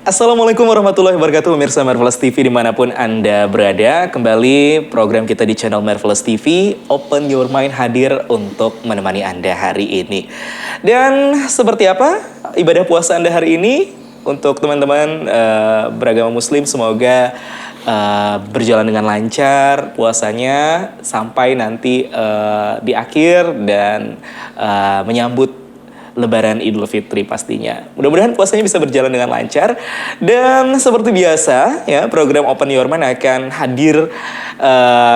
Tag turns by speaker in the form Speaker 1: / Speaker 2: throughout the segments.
Speaker 1: Assalamualaikum warahmatullahi wabarakatuh, pemirsa Marvelous TV dimanapun Anda berada. Kembali program kita di channel Marvelous TV, Open Your Mind hadir untuk menemani Anda hari ini. Dan seperti apa ibadah puasa Anda hari ini? Untuk teman-teman beragama muslim, semoga berjalan dengan lancar puasanya sampai nanti di akhir dan menyambut Lebaran Idul Fitri pastinya. Mudah-mudahan puasanya bisa berjalan dengan lancar. Dan seperti biasa, ya program Open Your Mind akan hadir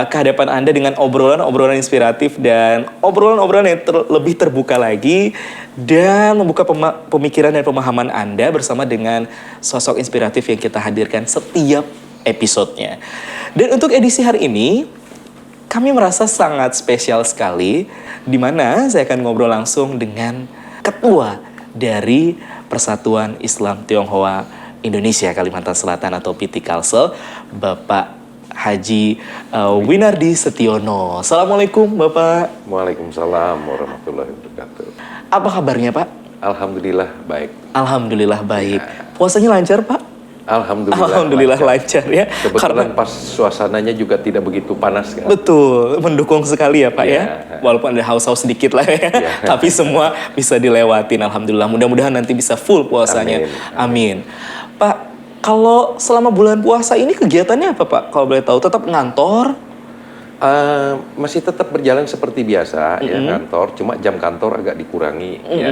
Speaker 1: ke hadapan Anda dengan obrolan-obrolan inspiratif dan obrolan-obrolan yang lebih terbuka lagi dan membuka pemikiran dan pemahaman Anda bersama dengan sosok inspiratif yang kita hadirkan setiap episodenya. Dan untuk edisi hari ini, kami merasa sangat spesial sekali, di mana saya akan ngobrol langsung dengan Ketua dari Persatuan Islam Tionghoa Indonesia Kalimantan Selatan atau PT Kalsel, Bapak Haji Winardi Setiono. Assalamualaikum Bapak.
Speaker 2: Waalaikumsalam warahmatullahi wabarakatuh.
Speaker 1: Apa kabarnya Pak?
Speaker 2: Alhamdulillah baik.
Speaker 1: Alhamdulillah baik.
Speaker 2: Ya.
Speaker 1: Puasanya lancar Pak?
Speaker 2: Alhamdulillah
Speaker 1: lancar ya.
Speaker 2: Kebetulan pas suasananya juga tidak begitu panas kan?
Speaker 1: Betul, mendukung sekali ya Pak ya. Walaupun ada haus-haus sedikit lah ya. Tapi semua bisa dilewatin alhamdulillah. Mudah-mudahan nanti bisa full puasanya. Amin. Pak, kalau selama bulan puasa ini kegiatannya apa Pak? Kalau boleh tahu, tetap ngantor?
Speaker 2: Masih tetap berjalan seperti biasa ya kantor, cuma jam kantor agak dikurangi ya.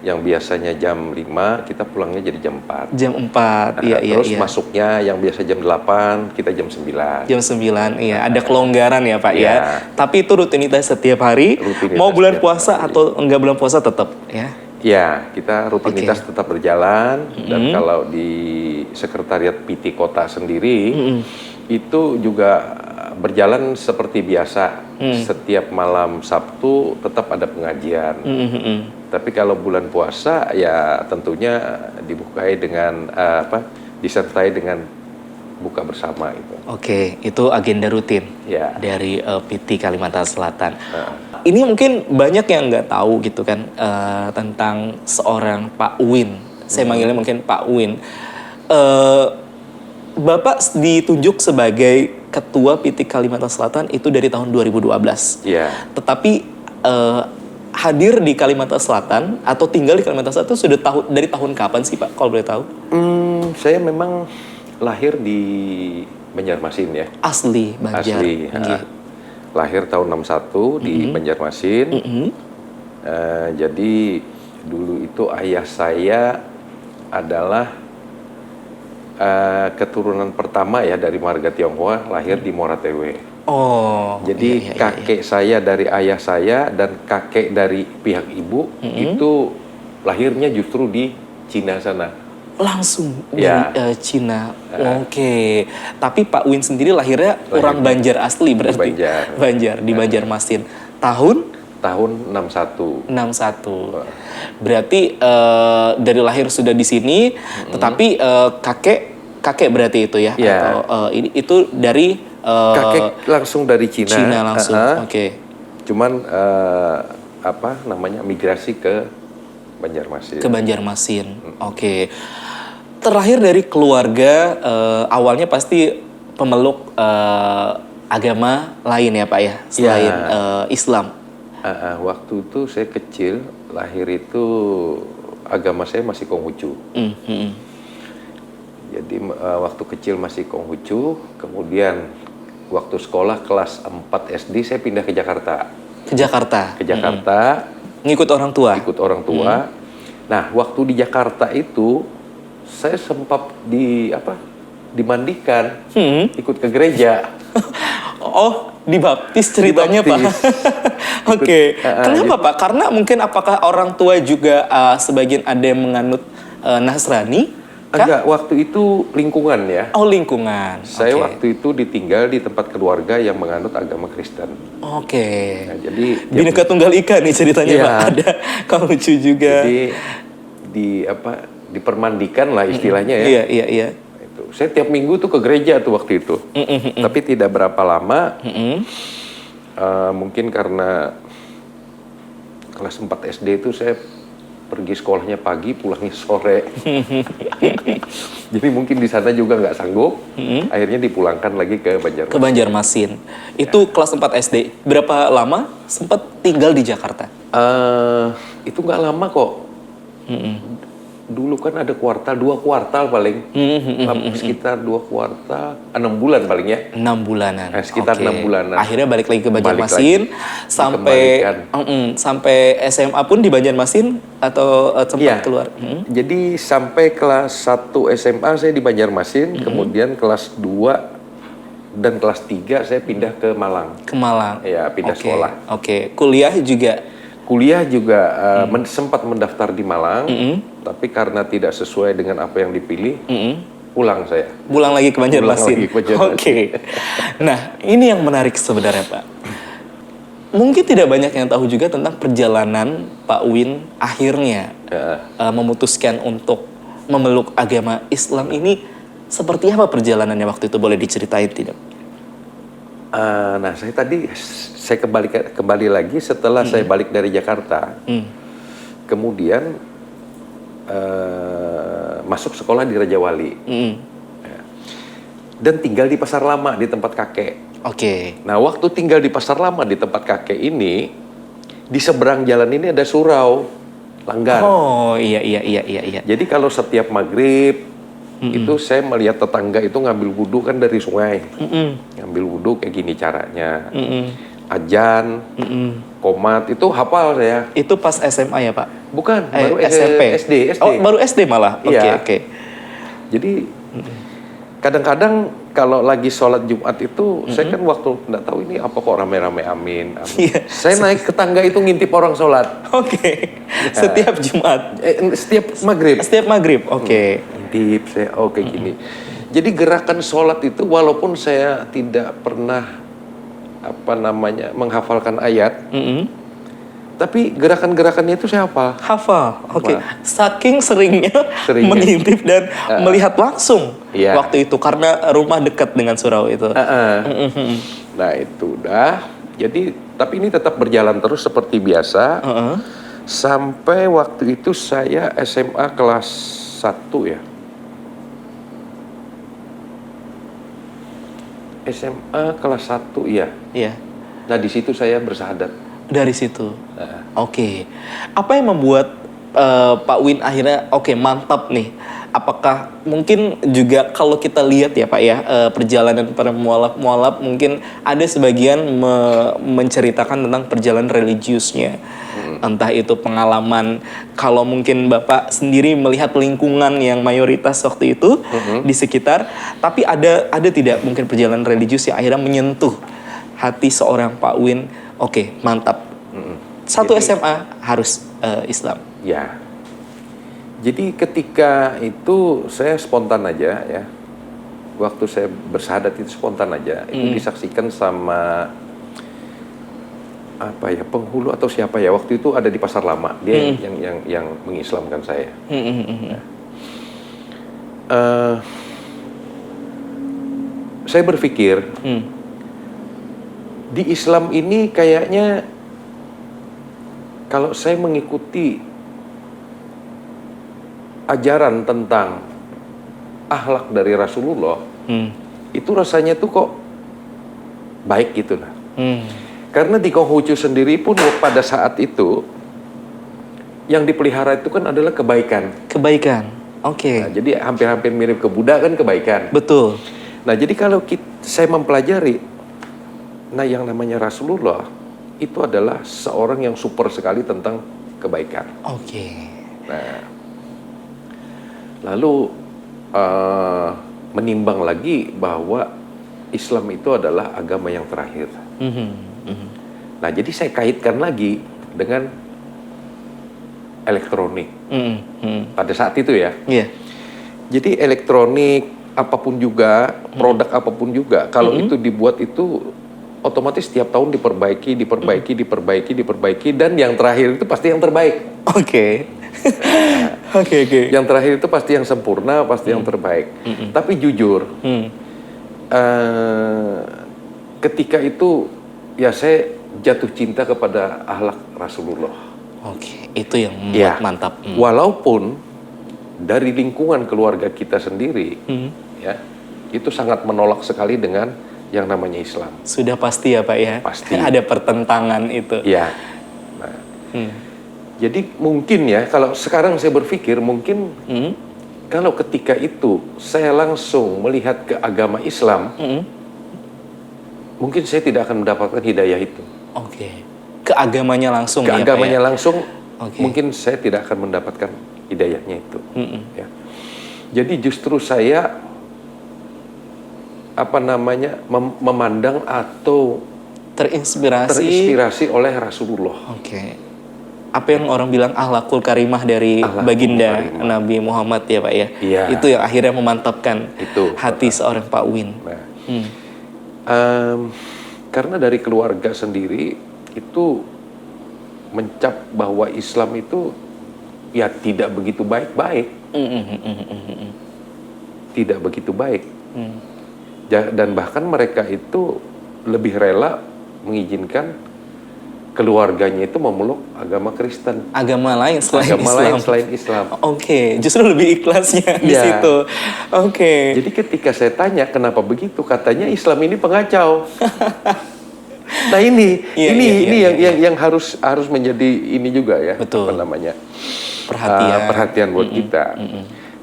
Speaker 2: Yang biasanya jam 5 kita pulangnya jadi jam 4.
Speaker 1: Jam 4, iya.
Speaker 2: Terus masuknya yang biasa jam 8 kita jam 9.
Speaker 1: Jam 9, iya. Ada kelonggaran ya Pak ya. Tapi itu rutinitas setiap hari. Mau bulan puasa atau enggak bulan puasa tetap ya.
Speaker 2: Ya, kita rutinitas tetap berjalan. Dan kalau di Sekretariat PT Kota sendiri itu juga berjalan seperti biasa. Setiap malam Sabtu tetap ada pengajian. Tapi kalau bulan puasa ya tentunya dibukai dengan disertai dengan buka bersama itu.
Speaker 1: Oke, itu agenda rutin dari PT Kalimantan Selatan. Ini mungkin banyak yang nggak tahu gitu kan tentang seorang Pak Win. Saya manggilnya mungkin Pak Win. Bapak ditunjuk sebagai Ketua PT Kalimantan Selatan itu dari tahun 2012.
Speaker 2: Iya.
Speaker 1: Tetapi hadir di Kalimantan Selatan atau tinggal di Kalimantan Selatan itu sudah dari tahun kapan sih Pak, kalau boleh tahu?
Speaker 2: Saya memang lahir di Banjarmasin ya.
Speaker 1: Asli Banjar.
Speaker 2: Asli. Lahir tahun 61 di Banjarmasin. Jadi dulu itu ayah saya adalah keturunan pertama ya dari marga Tionghoa, lahir di Moratewe. Jadi kakek saya dari ayah saya dan kakek dari pihak ibu itu lahirnya justru di Cina sana.
Speaker 1: Langsung dari Cina. Oke. Tapi Pak Win sendiri lahirnya orang Banjar asli berarti. Banjar di Banjarmasin. Tahun
Speaker 2: 61.
Speaker 1: Berarti dari lahir sudah di sini, tetapi kakek berarti itu ya? Atau itu dari
Speaker 2: kakek langsung dari Cina.
Speaker 1: Cina langsung. Oke.
Speaker 2: Cuman migrasi ke Banjarmasin.
Speaker 1: Ke Banjarmasin. Oke. Terakhir dari keluarga awalnya pasti pemeluk agama lain ya Pak ya, selain Islam.
Speaker 2: Waktu itu saya kecil, lahir itu agama saya masih Konghucu. Jadi waktu kecil masih Konghucu, kemudian waktu sekolah kelas 4 SD saya pindah ke Jakarta. Ke Jakarta.
Speaker 1: Ngikut orang tua?
Speaker 2: Ikut orang tua. Nah, waktu di Jakarta itu saya sempat dimandikan, ikut ke gereja. Dibaptis ceritanya Pak. Oke. Kenapa Pak? Karena mungkin apakah orang tua juga sebagian ada yang menganut Nasrani? Enggak, waktu itu lingkungan ya.
Speaker 1: Lingkungan.
Speaker 2: Saya waktu itu ditinggal di tempat keluarga yang menganut agama Kristen.
Speaker 1: Oke.
Speaker 2: Nah, jadi
Speaker 1: Bhinneka Tunggal Ika nih ceritanya Pak. Ada Konghucu juga.
Speaker 2: Jadi dipermandikan lah istilahnya ya.
Speaker 1: Iya.
Speaker 2: Itu. Saya tiap minggu tuh ke gereja tuh waktu itu. Tapi tidak berapa lama. Mungkin karena kelas 4 SD itu saya pergi sekolahnya pagi, pulangnya sore. Jadi mungkin di sana juga nggak sanggup, akhirnya dipulangkan lagi ke Banjarmasin.
Speaker 1: Ke Banjarmasin. Itu kelas 4 SD. Berapa lama sempat tinggal di Jakarta?
Speaker 2: Itu nggak lama kok. Dulu kan ada kuartal, 2 kuartal paling. Sekitar 2 kuartal, 6 bulan paling ya.
Speaker 1: 6 bulanan.
Speaker 2: Sekitar
Speaker 1: Oke.
Speaker 2: 6 bulanan.
Speaker 1: Akhirnya balik lagi ke
Speaker 2: Balik
Speaker 1: Banjarmasin sampai sampai SMA pun di Banjarmasin atau sempat
Speaker 2: Iya.
Speaker 1: keluar.
Speaker 2: Jadi sampai kelas 1 SMA saya di Banjarmasin, kemudian kelas 2 dan kelas 3 saya pindah ke Malang.
Speaker 1: Ke Malang.
Speaker 2: Ya, pindah
Speaker 1: Oke.
Speaker 2: sekolah.
Speaker 1: Oke. Kuliah juga.
Speaker 2: Kuliah juga sempat mendaftar di Malang, tapi karena tidak sesuai dengan apa yang dipilih, pulang saya.
Speaker 1: Pulang lagi ke Banjarmasin.
Speaker 2: Pulang lagi ke Banjarmasin.
Speaker 1: Oke. Nah, ini yang menarik sebenarnya, Pak. Mungkin tidak banyak yang tahu juga tentang perjalanan Pak Win akhirnya memutuskan untuk memeluk agama Islam ini. Seperti apa perjalanannya waktu itu, boleh diceritain tidak?
Speaker 2: Nah, saya kembali lagi setelah saya balik dari Jakarta. Kemudian masuk sekolah di Raja Wali. Ya. Dan tinggal di Pasar Lama di tempat kakek.
Speaker 1: Oke.
Speaker 2: Nah, waktu tinggal di Pasar Lama di tempat kakek ini, di seberang jalan ini ada surau, langgar.
Speaker 1: Oh, iya.
Speaker 2: Jadi kalau setiap maghrib itu saya melihat tetangga itu ngambil wudhu kan dari sungai. Ngambil wudhu kayak gini caranya. Ajan, komat, itu hafal saya.
Speaker 1: Itu pas SMA ya, Pak?
Speaker 2: Bukan, baru
Speaker 1: SMP.
Speaker 2: SD.
Speaker 1: Oh, baru SD malah. Oke,
Speaker 2: Iya.
Speaker 1: oke.
Speaker 2: Jadi kadang-kadang kalau lagi sholat Jumat itu, saya kan waktu nggak tahu ini apa kok rame-rame amin.
Speaker 1: Iya.
Speaker 2: Saya naik ke tangga itu ngintip orang sholat.
Speaker 1: Oke. Setiap Jumat.
Speaker 2: Setiap maghrib.
Speaker 1: Setiap maghrib. Oke.
Speaker 2: Ngintip saya, kayak gini. Jadi gerakan sholat itu walaupun saya tidak pernah menghafalkan ayat, tapi gerakan-gerakannya itu saya hafal.
Speaker 1: Hafal. Oke. Saking seringnya mengintip dan melihat langsung waktu itu karena rumah dekat dengan surau itu.
Speaker 2: Nah, itu udah. Jadi tapi ini tetap berjalan terus seperti biasa. Sampai waktu itu saya SMA kelas 1 ya. SMA kelas 1 ya.
Speaker 1: Iya.
Speaker 2: Nah, di situ saya bersahadat.
Speaker 1: Dari situ. Oke. Apa yang membuat Pak Win akhirnya mantap nih? Apakah mungkin juga kalau kita lihat ya Pak ya, perjalanan para mualaf mungkin ada sebagian menceritakan tentang perjalanan religiusnya. Entah itu pengalaman, kalau mungkin Bapak sendiri melihat lingkungan yang mayoritas waktu itu di sekitar, tapi ada tidak mungkin perjalanan religius yang akhirnya menyentuh hati seorang Pak Win, mantap. Satu SMA harus Islam.
Speaker 2: Ya. Jadi ketika itu saya spontan aja ya. Waktu saya bersahadat itu spontan aja. Itu disaksikan sama penghulu atau siapa ya, waktu itu ada di Pasar Lama, dia yang mengislamkan saya. Saya berpikir di Islam ini kayaknya kalau saya mengikuti ajaran tentang akhlak dari Rasulullah, itu rasanya tuh kok baik gitu lah. Karena di Konghucu sendiri pun pada saat itu yang dipelihara itu kan adalah kebaikan.
Speaker 1: Kebaikan, oke.
Speaker 2: Nah, jadi hampir-hampir mirip ke Buddha kan kebaikan.
Speaker 1: Betul.
Speaker 2: Nah, jadi kalau saya mempelajari, yang namanya Rasulullah itu adalah seorang yang super sekali tentang kebaikan.
Speaker 1: Oke.
Speaker 2: Nah, lalu menimbang lagi bahwa Islam itu adalah agama yang terakhir. Nah, jadi saya kaitkan lagi dengan elektronik. Pada saat itu ya.
Speaker 1: Iya.
Speaker 2: Jadi elektronik apapun juga, produk apapun juga, kalau itu dibuat itu otomatis setiap tahun diperbaiki, dan yang terakhir itu pasti yang terbaik.
Speaker 1: Oke. Oke.
Speaker 2: Yang terakhir itu pasti yang sempurna, pasti yang terbaik. Tapi jujur, ketika itu ya saya jatuh cinta kepada akhlak Rasulullah.
Speaker 1: Oke, itu yang
Speaker 2: Ya,
Speaker 1: mantap.
Speaker 2: walaupun dari lingkungan keluarga kita sendiri, ya, itu sangat menolak sekali dengan yang namanya Islam.
Speaker 1: Sudah pasti ya Pak ya?
Speaker 2: Pasti.
Speaker 1: Ada pertentangan itu.
Speaker 2: Ya, nah, jadi mungkin ya, kalau sekarang saya berpikir mungkin kalau ketika itu saya langsung melihat ke agama Islam, mungkin saya tidak akan mendapatkan hidayah itu.
Speaker 1: Oke. Ke agamanya langsung
Speaker 2: Ke
Speaker 1: ya
Speaker 2: agamanya
Speaker 1: Pak ya?
Speaker 2: langsung,
Speaker 1: Oke.
Speaker 2: mungkin saya tidak akan mendapatkan hidayahnya itu. Ya. Jadi justru saya memandang atau terinspirasi oleh Rasulullah.
Speaker 1: Oke. Apa yang orang bilang ahlakul karimah dari
Speaker 2: Akhlakul
Speaker 1: baginda
Speaker 2: karimah.
Speaker 1: Nabi Muhammad ya Pak ya?
Speaker 2: Iya.
Speaker 1: Itu yang akhirnya memantapkan
Speaker 2: Itu.
Speaker 1: hati seorang Pak Win.
Speaker 2: Nah, karena dari keluarga sendiri itu mencap bahwa Islam itu ya tidak begitu baik-baik, tidak begitu baik, dan bahkan mereka itu lebih rela mengizinkan keluarganya itu memeluk agama Kristen,
Speaker 1: Agama lain selain
Speaker 2: agama
Speaker 1: Islam.
Speaker 2: lain selain Islam.
Speaker 1: Oke, justru lebih ikhlasnya di
Speaker 2: Iya.
Speaker 1: situ. Oke.
Speaker 2: Jadi ketika saya tanya kenapa begitu, katanya Islam ini pengacau. Nah ini yang harus menjadi ini juga ya,
Speaker 1: Betul.
Speaker 2: apa namanya,
Speaker 1: Perhatian.
Speaker 2: buat kita.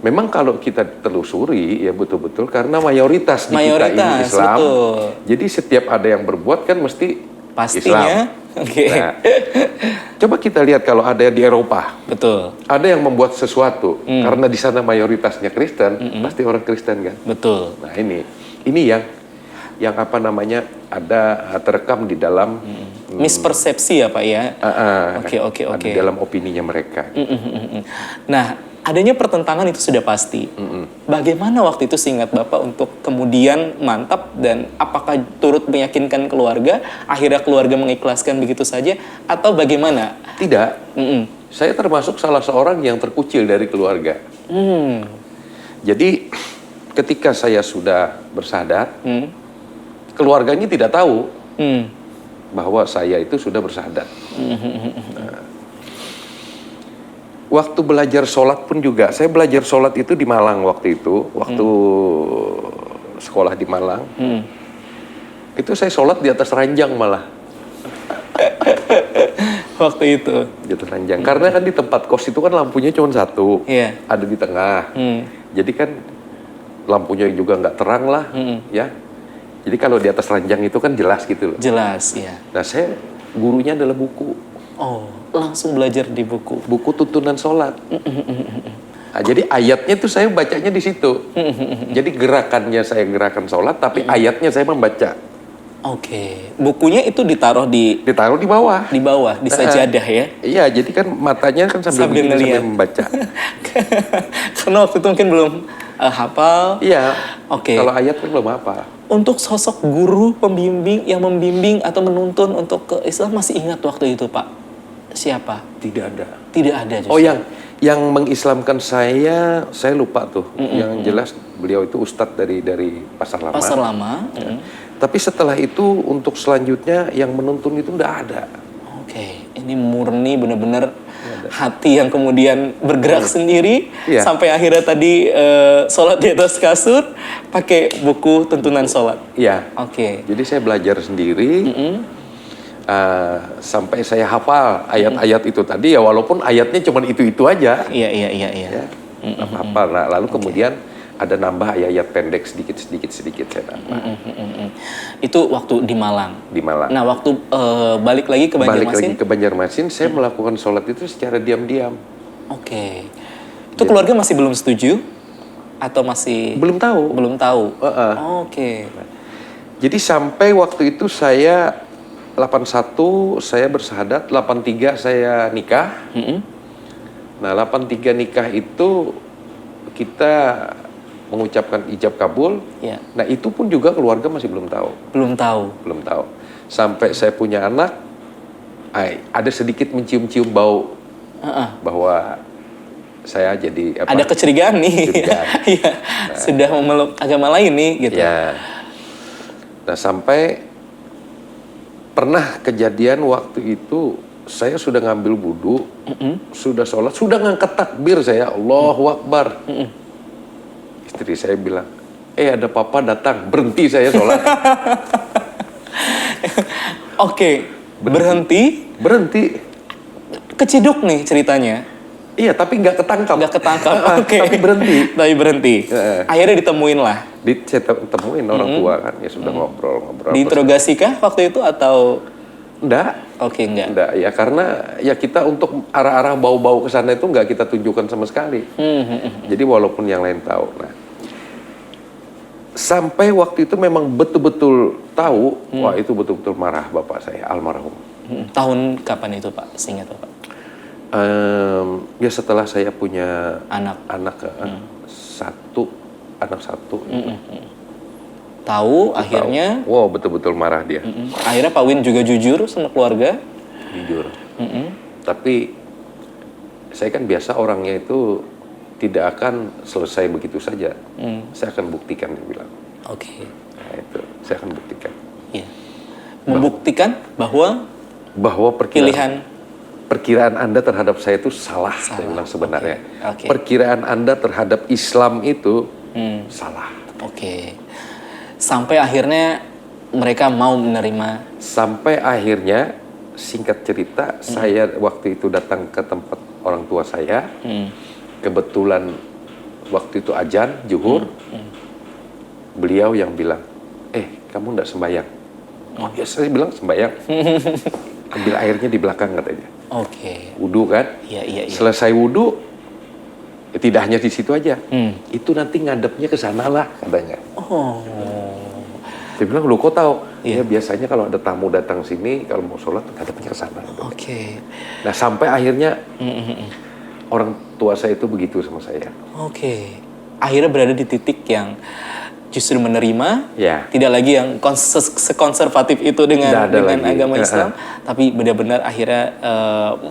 Speaker 2: Memang kalau kita telusuri ya betul-betul karena mayoritas di kita ini Islam.
Speaker 1: Betul.
Speaker 2: Jadi setiap ada yang berbuat kan mesti
Speaker 1: Pastinya.
Speaker 2: Islam.
Speaker 1: Oke.
Speaker 2: Nah, coba kita lihat kalau ada di Eropa,
Speaker 1: Betul.
Speaker 2: ada yang membuat sesuatu karena di sana mayoritasnya Kristen, pasti orang Kristen kan.
Speaker 1: Betul.
Speaker 2: Nah ini yang apa namanya ada terekam di dalam
Speaker 1: Mispersepsi ya Pak ya. Oke.
Speaker 2: ada di dalam opininya mereka.
Speaker 1: Nah, adanya pertentangan itu sudah pasti. Bagaimana waktu itu seingat Bapak untuk kemudian mantap dan apakah turut meyakinkan keluarga, akhirnya keluarga mengikhlaskan begitu saja atau bagaimana?
Speaker 2: Tidak, saya termasuk salah seorang yang terkucil dari keluarga. Jadi ketika saya sudah bersahadat, keluarganya tidak tahu bahwa saya itu sudah bersahadat. Waktu belajar sholat pun juga, saya belajar sholat itu di Malang waktu itu, waktu sekolah di Malang. Itu saya sholat di atas ranjang malah.
Speaker 1: Waktu itu.
Speaker 2: Di atas ranjang. Karena kan di tempat kos itu kan lampunya cuma satu,
Speaker 1: Iya.
Speaker 2: ada di tengah. Jadi kan lampunya juga nggak terang lah, ya. Jadi kalau di atas ranjang itu kan jelas gitu loh.
Speaker 1: Jelas, ya.
Speaker 2: Nah saya gurunya adalah buku.
Speaker 1: Oh, langsung belajar di buku.
Speaker 2: Buku tuntunan sholat. Nah, jadi ayatnya tuh saya bacanya di situ. Jadi gerakannya saya gerakan sholat, tapi ayatnya saya membaca.
Speaker 1: Oke, bukunya itu ditaruh di
Speaker 2: Ditaruh di bawah.
Speaker 1: di sajadah ya.
Speaker 2: Iya, jadi kan matanya kan sambil begini,
Speaker 1: ngeliat.
Speaker 2: sambil membaca.
Speaker 1: Karena waktu itu mungkin belum hafal.
Speaker 2: Iya.
Speaker 1: Oke.
Speaker 2: Kalau ayat kan belum apa.
Speaker 1: Untuk sosok guru pembimbing yang membimbing atau menuntun untuk ke Islam masih ingat waktu itu Pak? Siapa?
Speaker 2: Tidak ada.
Speaker 1: Tidak ada justru.
Speaker 2: Oh, yang mengislamkan saya lupa tuh. Yang jelas beliau itu ustadz dari Pasar Lama.
Speaker 1: Pasar Lama.
Speaker 2: Tapi setelah itu untuk selanjutnya yang menuntun itu udah ada.
Speaker 1: Oke, ini murni benar-benar hati yang kemudian bergerak sendiri
Speaker 2: Iya.
Speaker 1: sampai akhirnya tadi sholat di atas kasur pakai buku tuntunan sholat.
Speaker 2: Iya.
Speaker 1: Oke.
Speaker 2: Jadi saya belajar sendiri sampai saya hafal ayat-ayat itu tadi ya, walaupun ayatnya cuma itu aja.
Speaker 1: Iya.
Speaker 2: Ya, hafal. Nah, lalu kemudian ada nambah ayat-ayat pendek sedikit saya nambah.
Speaker 1: Itu waktu di Malang.
Speaker 2: Di Malang.
Speaker 1: Nah, waktu balik lagi ke
Speaker 2: Balik
Speaker 1: Banjarmasin.
Speaker 2: lagi ke Banjarmasin, saya melakukan sholat itu secara diam-diam.
Speaker 1: Oke. Itu keluarga masih belum setuju atau masih
Speaker 2: Belum tahu.
Speaker 1: belum tahu? Oke.
Speaker 2: Jadi sampai waktu itu saya 81 saya bersahadat, 83 saya nikah. Nah, 83 nikah itu kita mengucapkan ijab kabul.
Speaker 1: Ya.
Speaker 2: Nah, itu pun juga keluarga masih belum tahu.
Speaker 1: Belum tahu.
Speaker 2: Belum tahu. Sampai saya punya anak, ada sedikit mencium-cium bau bahwa saya jadi apa?
Speaker 1: Ada kecurigaan nih.
Speaker 2: Kecurigaan.
Speaker 1: Iya. Sudah memeluk agama lain nih gitu.
Speaker 2: Ya. Nah, sampai pernah kejadian waktu itu saya sudah ngambil wudhu, sudah sholat, sudah ngangkat takbir saya, Allahu Akbar. Istri saya bilang, ada papa datang, berhenti saya sholat.
Speaker 1: Oke, berhenti. Keciduk nih ceritanya.
Speaker 2: Iya, tapi nggak ketangkap.
Speaker 1: Oke.
Speaker 2: Tapi berhenti.
Speaker 1: Tapi berhenti. Akhirnya ditemuin lah.
Speaker 2: Saya temuin orang tua kan, ya sudah ngobrol.
Speaker 1: Diinterogasi kah waktu itu atau?
Speaker 2: Enggak.
Speaker 1: Oke, enggak.
Speaker 2: Enggak, ya karena ya kita untuk arah-arah bau-bau ke sana itu nggak kita tunjukkan sama sekali. Jadi walaupun yang lain tahu. Nah, sampai waktu itu memang betul-betul tahu, wah itu betul-betul marah bapak saya, almarhum.
Speaker 1: Tahun kapan itu Pak? Seingat Bapak?
Speaker 2: Ya setelah saya punya
Speaker 1: Anak.
Speaker 2: satu.
Speaker 1: Tahu akhirnya.
Speaker 2: Wow, betul-betul marah dia.
Speaker 1: Akhirnya Pak Win juga jujur sama keluarga.
Speaker 2: Jujur. Tapi saya kan biasa orangnya itu tidak akan selesai begitu saja. Saya akan buktikan, dia bilang.
Speaker 1: Oke.
Speaker 2: Nah itu, saya akan buktikan.
Speaker 1: Iya. Membuktikan bahwa
Speaker 2: perkiraan Anda terhadap saya itu salah. Saya bilang sebenarnya.
Speaker 1: Okay.
Speaker 2: Perkiraan Anda terhadap Islam itu salah.
Speaker 1: Oke. Sampai akhirnya mereka mau menerima.
Speaker 2: Sampai akhirnya, singkat cerita, saya waktu itu datang ke tempat orang tua saya. Kebetulan waktu itu azan, zuhur. Beliau yang bilang, kamu enggak sembahyang? Oh ya, saya bilang sembahyang. Ambil airnya di belakang katanya.
Speaker 1: Oke.
Speaker 2: Wudhu kan?
Speaker 1: Iya.
Speaker 2: Selesai wudhu, tidak hanya di situ aja. Itu nanti ngadepnya ke sana lah katanya.
Speaker 1: Oh.
Speaker 2: Saya bilang, lu kok tahu?
Speaker 1: Iya.
Speaker 2: Ya biasanya kalau ada tamu datang sini, kalau mau sholat ngadepnya ke sana.
Speaker 1: Oke.
Speaker 2: Nah sampai akhirnya orang tua saya itu begitu sama saya.
Speaker 1: Oke. Akhirnya berada di titik yang justru menerima,
Speaker 2: Ya.
Speaker 1: tidak lagi yang sekonservatif itu dengan agama Islam, tapi benar-benar akhirnya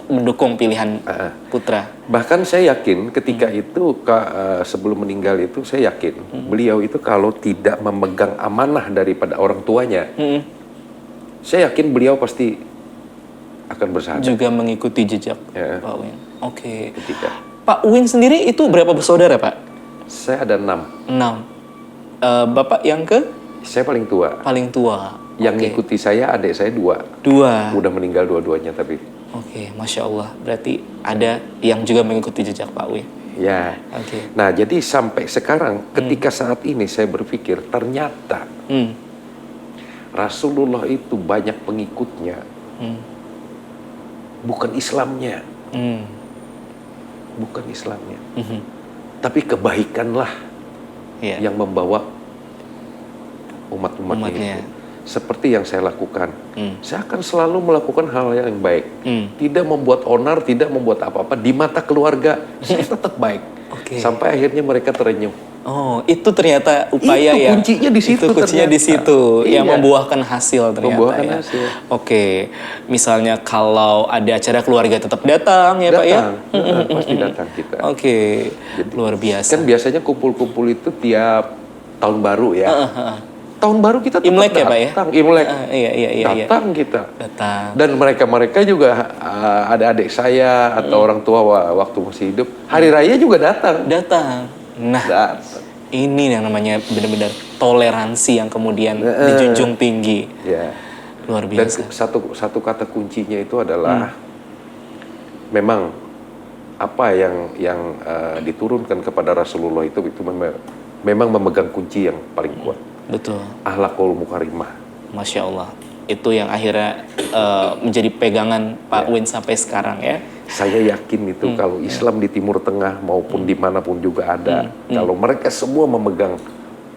Speaker 1: mendukung pilihan putra.
Speaker 2: Bahkan saya yakin ketika itu sebelum meninggal itu saya yakin beliau itu kalau tidak memegang amanah daripada orang tuanya, saya yakin beliau pasti akan bersyahadat.
Speaker 1: Juga mengikuti jejak Pak Win. Oke.
Speaker 2: Ketika
Speaker 1: Pak Win sendiri itu berapa bersaudara Pak?
Speaker 2: saya ada 6.
Speaker 1: 6. Bapak yang ke?
Speaker 2: Saya paling tua.
Speaker 1: Paling tua.
Speaker 2: Yang ngikuti saya adik saya 2.
Speaker 1: 2.
Speaker 2: Udah meninggal dua-duanya tapi.
Speaker 1: Oke, Masya Allah. Berarti ada yang juga mengikuti jejak Pak Win.
Speaker 2: Ya.
Speaker 1: Oke.
Speaker 2: Nah jadi sampai sekarang ketika saat ini saya berpikir ternyata Rasulullah itu banyak pengikutnya. Bukan Islamnya. Bukan Islamnya. Tapi kebaikanlah yang membawa umat-umatnya itu. Seperti yang saya lakukan. Saya akan selalu melakukan hal yang baik. Tidak membuat onar, tidak membuat apa-apa. Di mata keluarga, saya tetap baik. Sampai akhirnya mereka terenyuh.
Speaker 1: Oh, itu ternyata upaya
Speaker 2: itu kuncinya di situ.
Speaker 1: Itu kuncinya di situ yang membuahkan hasil ternyata.
Speaker 2: Membuahkan hasil.
Speaker 1: Oke, misalnya kalau ada acara keluarga tetap datang ya Pak ya?
Speaker 2: Pasti datang kita.
Speaker 1: Oke, luar biasa.
Speaker 2: Kan biasanya kumpul-kumpul itu tiap tahun baru ya. Tahun baru kita tetap
Speaker 1: Imlek ya Pak ya?
Speaker 2: Imlek.
Speaker 1: Iya.
Speaker 2: Datang kita.
Speaker 1: Datang.
Speaker 2: Dan mereka juga ada adik saya atau orang tua waktu masih hidup, hari raya juga datang. Nah, ini yang namanya benar-benar toleransi yang kemudian dijunjung tinggi. Ya.
Speaker 1: Luar biasa.
Speaker 2: Dan satu kata kuncinya itu adalah memang apa yang diturunkan kepada Rasulullah itu memang memegang kunci yang paling kuat.
Speaker 1: Betul.
Speaker 2: Akhlakul mukarimah.
Speaker 1: Masya Allah. Itu yang akhirnya menjadi pegangan Pak Win sampai sekarang ya.
Speaker 2: Saya yakin itu kalau Islam di Timur Tengah maupun dimanapun juga ada. Kalau mereka semua memegang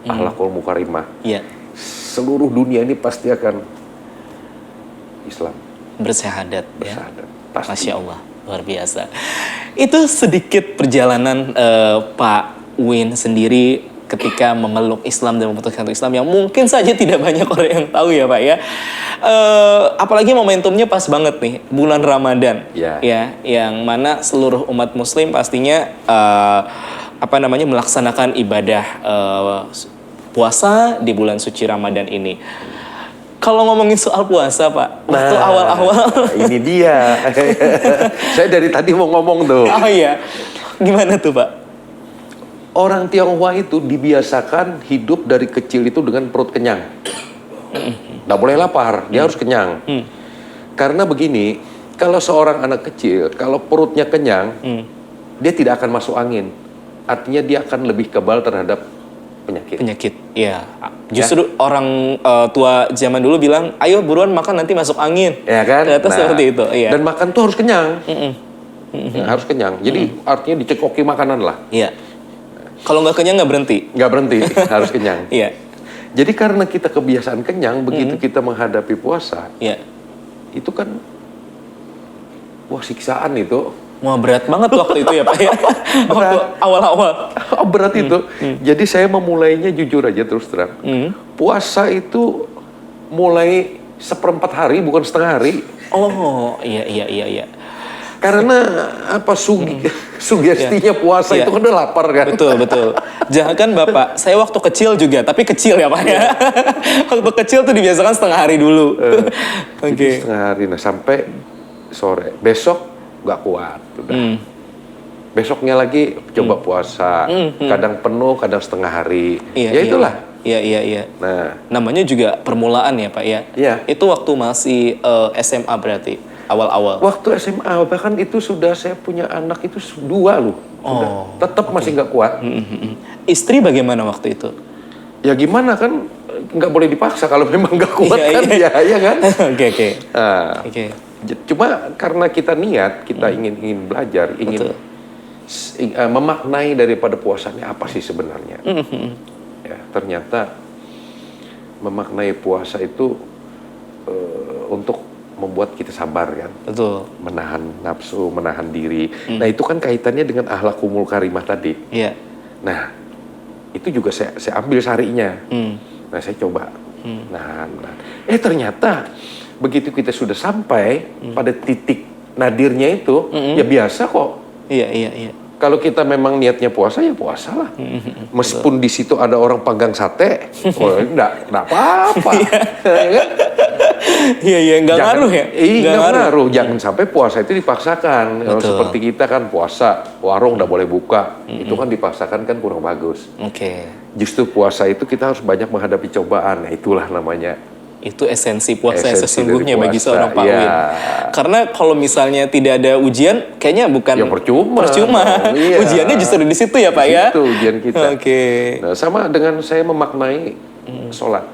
Speaker 2: akhlakul mukarimah, seluruh dunia ini pasti akan Islam.
Speaker 1: Bersyahadat.
Speaker 2: Pasti.
Speaker 1: Masya Allah, luar biasa. Itu sedikit perjalanan Pak Win sendiri ketika memeluk Islam dan memutuskan untuk Islam yang mungkin saja tidak banyak orang yang tahu ya Pak ya. Apalagi momentumnya pas banget nih, bulan Ramadan ya, yang mana seluruh umat Muslim pastinya melaksanakan ibadah puasa di bulan suci Ramadan ini. Kalau ngomongin soal puasa, Pak, waktu
Speaker 2: Nah,
Speaker 1: awal-awal.
Speaker 2: ini dia. Saya dari tadi mau ngomong tuh.
Speaker 1: Oh iya, gimana tuh, Pak?
Speaker 2: Orang Tionghoa itu dibiasakan hidup dari kecil itu dengan perut kenyang. Nggak boleh lapar, dia harus kenyang. Karena begini, kalau seorang anak kecil, kalau perutnya kenyang, dia tidak akan masuk angin. Artinya dia akan lebih kebal terhadap penyakit.
Speaker 1: Iya. Justru orang tua zaman dulu bilang, ayo buruan makan nanti masuk angin.
Speaker 2: Ya kan?
Speaker 1: Ternyata seperti itu. Iya.
Speaker 2: Dan makan tuh harus kenyang. Ya, harus kenyang. Jadi artinya dicekoki makanan lah.
Speaker 1: Iya. Kalau nggak kenyang nggak berhenti.
Speaker 2: Nggak berhenti, harus kenyang.
Speaker 1: Iya.
Speaker 2: Jadi karena kita kebiasaan kenyang, begitu kita menghadapi puasa,
Speaker 1: Iya.
Speaker 2: itu kan, wah siksaan itu.
Speaker 1: Wah berat banget waktu itu ya Pak ya. Waktu awal-awal.
Speaker 2: Oh, berat itu. Jadi saya memulainya jujur aja terus terang. Puasa itu mulai 1/4 hari, bukan setengah hari.
Speaker 1: Oh iya.
Speaker 2: Karena apa sugestinya puasa
Speaker 1: Iya.
Speaker 2: itu kan udah lapar kan.
Speaker 1: Betul. Jangan kan Bapak, saya waktu kecil juga, tapi kecil ya Pak ya. Waktu kecil tuh dibiasakan setengah hari dulu.
Speaker 2: Jadi
Speaker 1: Oke.
Speaker 2: setengah hari, nah sampai sore. Besok nggak kuat. Udah. Besoknya lagi coba puasa. Kadang penuh, kadang setengah hari. Ya itulah.
Speaker 1: Iya.
Speaker 2: Nah,
Speaker 1: Namanya juga permulaan ya Pak ya.
Speaker 2: Iya.
Speaker 1: Itu waktu masih SMA berarti, awal-awal.
Speaker 2: waktu SMA bahkan itu sudah saya punya anak itu 2 loh.
Speaker 1: Oh,
Speaker 2: Tetap masih nggak kuat.
Speaker 1: Istri bagaimana waktu itu?
Speaker 2: Ya gimana kan, nggak boleh dipaksa kalau memang nggak kuat kan, ya kan.
Speaker 1: Oke.
Speaker 2: Nah,
Speaker 1: Oke.
Speaker 2: cuma karena kita niat, kita ingin belajar, ingin memaknai daripada puasanya apa sih sebenarnya. Ya, ternyata memaknai puasa itu untuk membuat kita sabar kan.
Speaker 1: Betul.
Speaker 2: Menahan nafsu, menahan diri. Nah itu kan kaitannya dengan akhlakul karimah tadi.
Speaker 1: Iya.
Speaker 2: Nah itu juga saya ambil sarinya. Nah saya coba nahan. Ternyata begitu kita sudah sampai pada titik nadirnya itu, ya biasa kok.
Speaker 1: Iya.
Speaker 2: Kalau kita memang niatnya puasa, ya puasalah. Meskipun di situ ada orang panggang sate, enggak apa-apa.
Speaker 1: Iya, nggak ngaruh ya?
Speaker 2: Iya, nggak ngaruh. Jangan sampai puasa itu dipaksakan. Kalau seperti kita kan puasa, warung udah boleh buka. Itu kan dipaksakan kan kurang bagus.
Speaker 1: Oke.
Speaker 2: Justru puasa itu kita harus banyak menghadapi cobaan. Nah, itulah namanya.
Speaker 1: Itu esensi puasa
Speaker 2: Esensi
Speaker 1: sesungguhnya
Speaker 2: dari
Speaker 1: bagi
Speaker 2: puasa,
Speaker 1: seorang Pak
Speaker 2: iya.
Speaker 1: Win. Karena kalau misalnya tidak ada ujian, kayaknya bukan
Speaker 2: Ya percuma. Iya.
Speaker 1: Ujiannya justru di situ ya Pak
Speaker 2: Di
Speaker 1: ya?
Speaker 2: situ ujian kita.
Speaker 1: Oke.
Speaker 2: Nah, sama dengan saya memaknai sholat.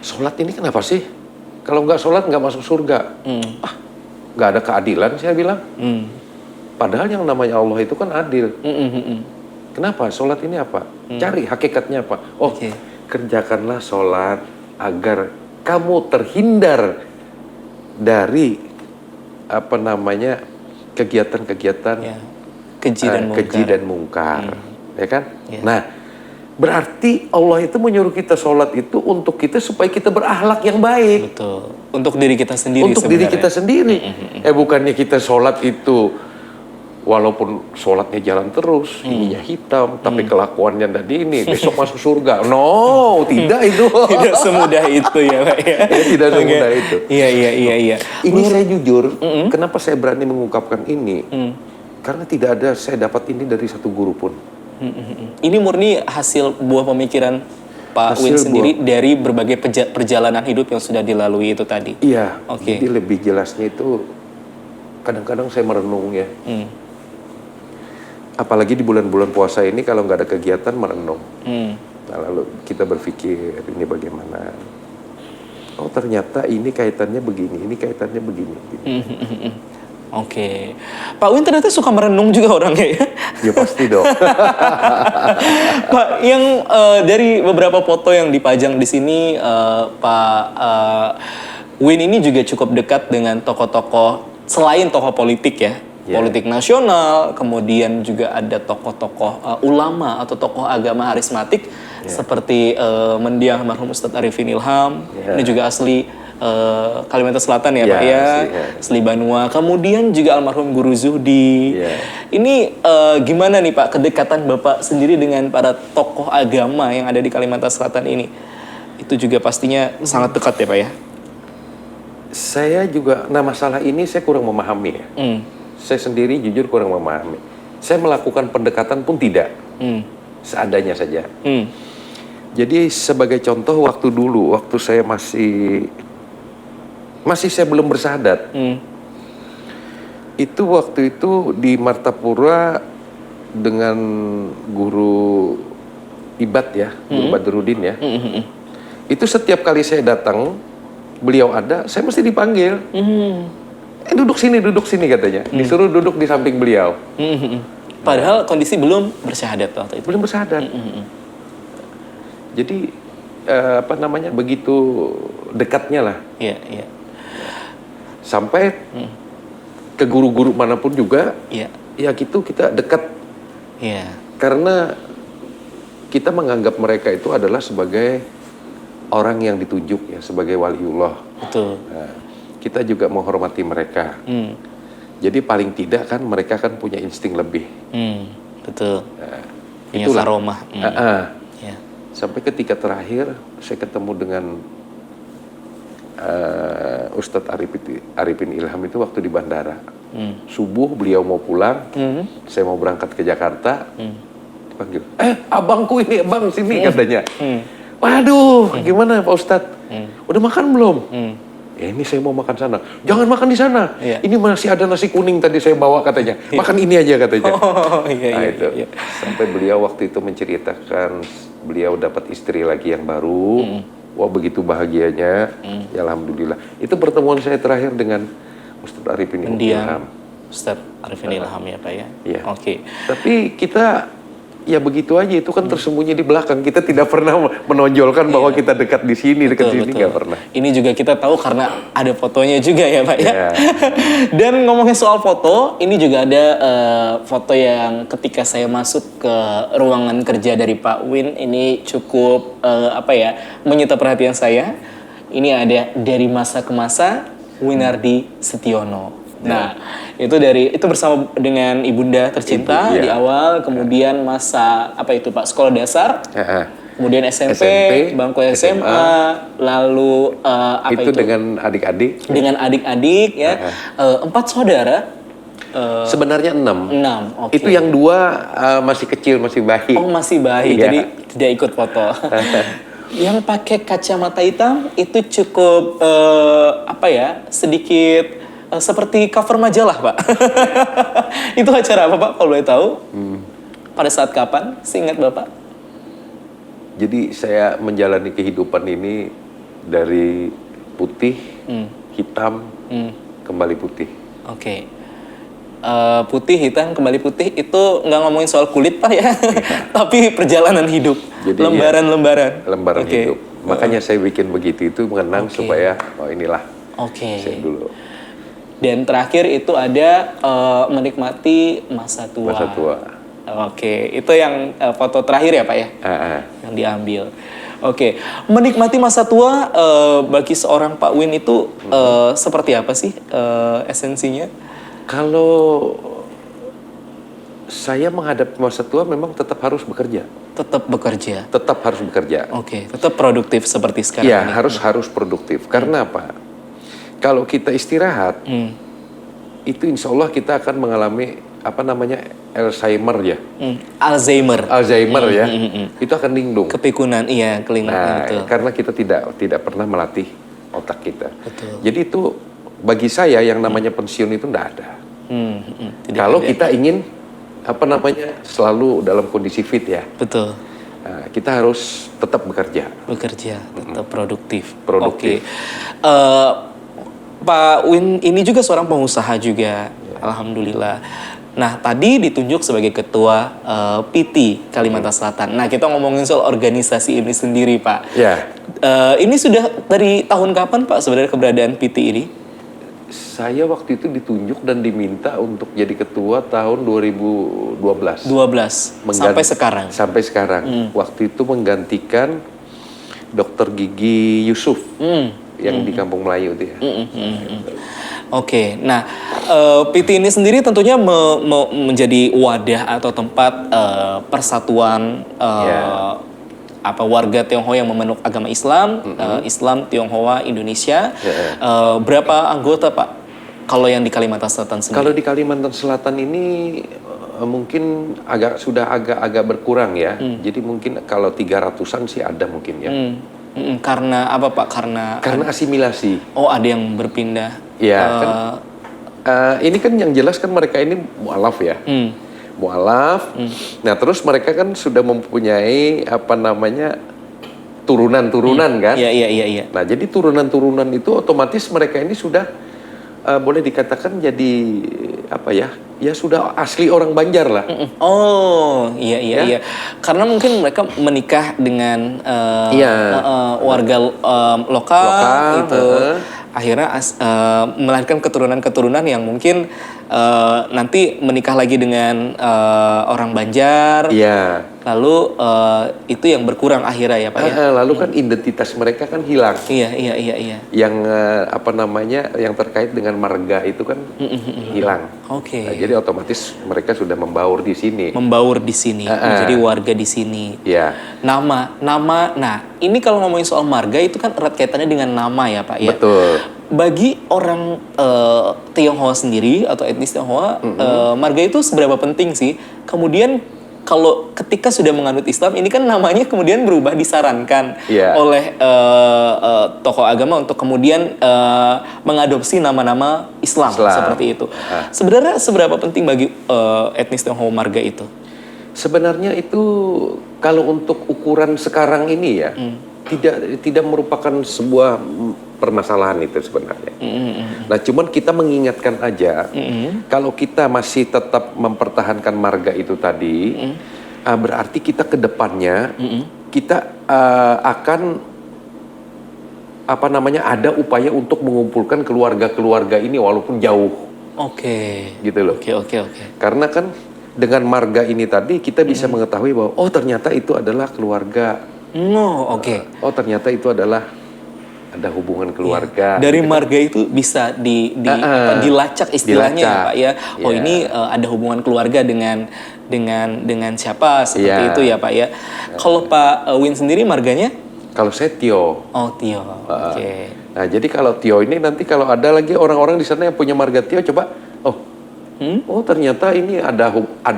Speaker 2: Sholat ini kenapa sih? Kalau nggak sholat nggak masuk surga. Nggak ada keadilan saya bilang. Padahal yang namanya Allah itu kan adil. Kenapa? Sholat ini apa? Cari hakikatnya apa? Kerjakanlah sholat agar kamu terhindar dari kegiatan-kegiatan keji dan mungkar. Ya kan? Nah, berarti Allah itu menyuruh kita sholat itu untuk kita supaya kita berakhlak yang baik.
Speaker 1: Betul. Untuk diri kita sendiri
Speaker 2: Untuk diri kita sendiri. Bukannya kita sholat itu walaupun sholatnya jalan terus, ininya hitam, tapi kelakuannya tadi ini, besok masuk surga. No, tidak itu.
Speaker 1: Tidak semudah itu ya Pak ya.
Speaker 2: Tidak semudah itu.
Speaker 1: Iya.
Speaker 2: Ini saya jujur, kenapa saya berani mengungkapkan ini? Karena tidak ada saya dapat ini dari satu guru pun.
Speaker 1: Ini murni hasil buah pemikiran Pak Win sendiri dari berbagai perjalanan hidup yang sudah dilalui itu tadi.
Speaker 2: Iya.
Speaker 1: Oke.
Speaker 2: Jadi lebih jelasnya itu kadang-kadang saya merenung ya. Apalagi di bulan-bulan puasa ini kalau nggak ada kegiatan merenung. Nah, lalu kita berpikir ini bagaimana? Oh ternyata ini kaitannya begini, ini kaitannya begini.
Speaker 1: Oke. Pak Win ternyata suka merenung juga orangnya ya?
Speaker 2: Ya pasti dong.
Speaker 1: Pak, yang dari beberapa foto yang dipajang di sini, Pak Win ini juga cukup dekat dengan tokoh-tokoh selain tokoh politik ya. Politik nasional, kemudian juga ada tokoh-tokoh ulama atau tokoh agama harismatik seperti mendiang almarhum Ustadz Arifin Ilham, ini juga asli Kalimantan Selatan ya Pak ya, asli Banua. Kemudian juga almarhum Guru Zuhdi. Ini gimana nih Pak kedekatan Bapak sendiri dengan para tokoh agama yang ada di Kalimantan Selatan ini? itu juga pastinya sangat dekat ya Pak ya?
Speaker 2: Saya juga, nah masalah ini saya kurang memahami ya. Saya sendiri jujur kurang memahami. Saya melakukan pendekatan pun tidak, seadanya saja. Jadi sebagai contoh waktu dulu, waktu saya masih saya belum bersahadat. Itu waktu itu di Martapura dengan guru Ibad ya, guru Badrudin ya. Itu setiap kali saya datang, beliau ada, saya mesti dipanggil. Duduk sini katanya. Disuruh duduk di samping beliau.
Speaker 1: Padahal kondisi belum bersyahadat waktu itu.
Speaker 2: Belum bersahadat. Jadi begitu dekatnya lah.
Speaker 1: Iya, iya.
Speaker 2: Sampai ke guru-guru manapun juga, ya gitu kita dekat.
Speaker 1: Iya.
Speaker 2: Karena kita menganggap mereka itu adalah sebagai orang yang ditunjuk ya, sebagai waliullah.
Speaker 1: Betul.
Speaker 2: Nah, kita juga menghormati mereka. Jadi paling tidak kan mereka kan punya insting lebih.
Speaker 1: Betul.
Speaker 2: Nah,
Speaker 1: punya
Speaker 2: itulah.
Speaker 1: karomah. Ya.
Speaker 2: Sampai ketika terakhir saya ketemu dengan Ustadz Arifin Ilham itu waktu di bandara. Subuh beliau mau pulang, saya mau berangkat ke Jakarta, dipanggil, abangku ini, abang sini katanya. Waduh, gimana Pak Ustadz? Udah makan belum? Ya ini saya mau makan sana. Jangan makan di sana. Ini masih ada nasi kuning tadi saya bawa katanya. Makan ini aja katanya. Itu. Sampai beliau waktu itu menceritakan beliau dapat istri lagi yang baru. Wah begitu bahagianya. Ya alhamdulillah. Itu pertemuan saya terakhir dengan Ustadz Arifin Ilham.
Speaker 1: Ustadz Arifin Ilham ya Pak ya.
Speaker 2: Iya.
Speaker 1: Oke.
Speaker 2: Tapi kita ya begitu aja, itu kan tersembunyi di belakang. Kita tidak pernah menonjolkan bahwa kita dekat di sini, dekat di sini, nggak pernah.
Speaker 1: Ini juga kita tahu karena ada fotonya juga ya Pak ya.
Speaker 2: Yeah.
Speaker 1: Dan ngomongin soal foto, ini juga ada foto yang ketika saya masuk ke ruangan kerja dari Pak Win, ini cukup menyita perhatian saya. Ini ada dari masa ke masa, Winardi Setiono. Nah, itu bersama dengan ibunda tercinta di awal, kemudian masa Pak sekolah dasar, kemudian SMP, bangku SMA, lalu
Speaker 2: itu dengan adik-adik?
Speaker 1: Dengan adik-adik ya, 4 saudara.
Speaker 2: Sebenarnya 6.
Speaker 1: Okay.
Speaker 2: Itu yang 2 masih kecil, masih bayi.
Speaker 1: Oh masih bayi, jadi tidak ikut foto. Yang pakai kacamata hitam itu cukup sedikit seperti cover majalah Pak. Itu acara apa Pak kalau boleh tahu? Pada saat kapan? Seingat Bapak?
Speaker 2: Jadi saya menjalani kehidupan ini dari putih, hitam, kembali putih.
Speaker 1: Oke. Putih, hitam, kembali putih itu nggak ngomongin soal kulit Pak ya. Tapi perjalanan hidup. Lembaran-lembaran.
Speaker 2: Lembaran hidup. Makanya saya bikin begitu, itu mengenang supaya inilah saya dulu.
Speaker 1: Dan terakhir itu ada menikmati masa tua.
Speaker 2: Masa tua.
Speaker 1: Oke, itu yang foto terakhir ya Pak ya? Yang diambil. Oke, menikmati masa tua bagi seorang Pak Win itu seperti apa sih esensinya?
Speaker 2: Kalau saya menghadapi masa tua memang tetap harus bekerja.
Speaker 1: Tetap bekerja?
Speaker 2: Tetap harus bekerja.
Speaker 1: Oke, tetap produktif seperti sekarang
Speaker 2: ya,
Speaker 1: ini?
Speaker 2: harus produktif. Karena apa? Kalau kita istirahat, itu insya Allah kita akan mengalami Alzheimer ya. Alzheimer ya. Itu akan linglung.
Speaker 1: Kepikunan, iya, kelingan.
Speaker 2: Nah, karena kita tidak pernah melatih otak kita.
Speaker 1: Betul.
Speaker 2: Jadi itu bagi saya yang namanya pensiun itu tidak ada. Kalau kita ingin selalu dalam kondisi fit ya.
Speaker 1: Betul.
Speaker 2: Nah, kita harus tetap bekerja.
Speaker 1: Tetap produktif. Oke. Pak Win ini juga seorang pengusaha juga, alhamdulillah. Nah, tadi ditunjuk sebagai ketua PT Kalimantan Selatan. Nah, kita ngomongin soal organisasi ini sendiri, Pak.
Speaker 2: Ya.
Speaker 1: Ini sudah dari tahun kapan, Pak, sebenarnya keberadaan PT ini?
Speaker 2: Saya waktu itu ditunjuk dan diminta untuk jadi ketua tahun 2012.
Speaker 1: Sampai sekarang? Sampai
Speaker 2: sekarang. Waktu itu menggantikan Dr. Gigi Yusuf. Yang di Kampung Melayu itu ya.
Speaker 1: Oke, nah PT ini sendiri tentunya menjadi wadah atau tempat persatuan warga Tionghoa yang memeluk agama Islam, Islam Tionghoa Indonesia. Berapa anggota Pak? Kalau yang di Kalimantan Selatan sendiri?
Speaker 2: Kalau di Kalimantan Selatan ini mungkin sudah agak berkurang ya. Jadi mungkin kalau 300-an sih ada mungkin ya.
Speaker 1: Karena apa Pak?
Speaker 2: Karena asimilasi.
Speaker 1: Oh, ada yang berpindah.
Speaker 2: Ya, kan ini kan yang jelas kan mereka ini mualaf ya. Mualaf. Nah, terus mereka kan sudah mempunyai turunan-turunan kan?
Speaker 1: Iya.
Speaker 2: Nah, jadi turunan-turunan itu otomatis mereka ini sudah boleh dikatakan jadi ya sudah asli orang Banjar lah.
Speaker 1: Oh, iya. Karena mungkin mereka menikah dengan warga lokal gitu. Akhirnya melahirkan keturunan-keturunan yang mungkin nanti menikah lagi dengan orang Banjar.
Speaker 2: Iya.
Speaker 1: Lalu itu yang berkurang akhirnya ya Pak ya.
Speaker 2: Lalu kan identitas mereka kan hilang.
Speaker 1: Iya.
Speaker 2: Yang yang terkait dengan marga itu kan hilang.
Speaker 1: Oke.
Speaker 2: Nah, jadi otomatis mereka sudah membaur di sini.
Speaker 1: Menjadi warga di sini.
Speaker 2: Iya.
Speaker 1: Nama. Nah, ini kalau ngomongin soal marga itu kan erat kaitannya dengan nama ya Pak ya.
Speaker 2: Betul.
Speaker 1: Bagi orang Tionghoa sendiri atau etnis Tionghoa, marga itu seberapa penting sih? Kemudian kalau ketika sudah menganut Islam, ini kan namanya kemudian berubah, disarankan oleh tokoh agama untuk kemudian mengadopsi nama-nama Islam seperti itu. Sebenarnya seberapa penting bagi etnis Tionghoa marga itu?
Speaker 2: Sebenarnya itu kalau untuk ukuran sekarang ini ya tidak merupakan sebuah permasalahan itu sebenarnya. Nah, cuman kita mengingatkan aja kalau kita masih tetap mempertahankan marga itu tadi, berarti kita ke depannya kita akan ada upaya untuk mengumpulkan keluarga-keluarga ini walaupun jauh.
Speaker 1: Oke.
Speaker 2: Gitu loh.
Speaker 1: Oke.
Speaker 2: Karena kan dengan marga ini tadi kita bisa mengetahui bahwa ternyata itu adalah keluarga. Oh, ternyata itu adalah ada hubungan keluarga.
Speaker 1: Dari marga itu bisa dilacak istilahnya ya Pak ya. Oh, ini ada hubungan keluarga dengan siapa seperti itu ya Pak ya. Kalau Pak Win sendiri marganya?
Speaker 2: Kalau saya Tio.
Speaker 1: Oh, Tio. Oke.
Speaker 2: Nah, jadi kalau Tio ini nanti kalau ada lagi orang-orang di sana yang punya marga Tio, coba oh ternyata ini ada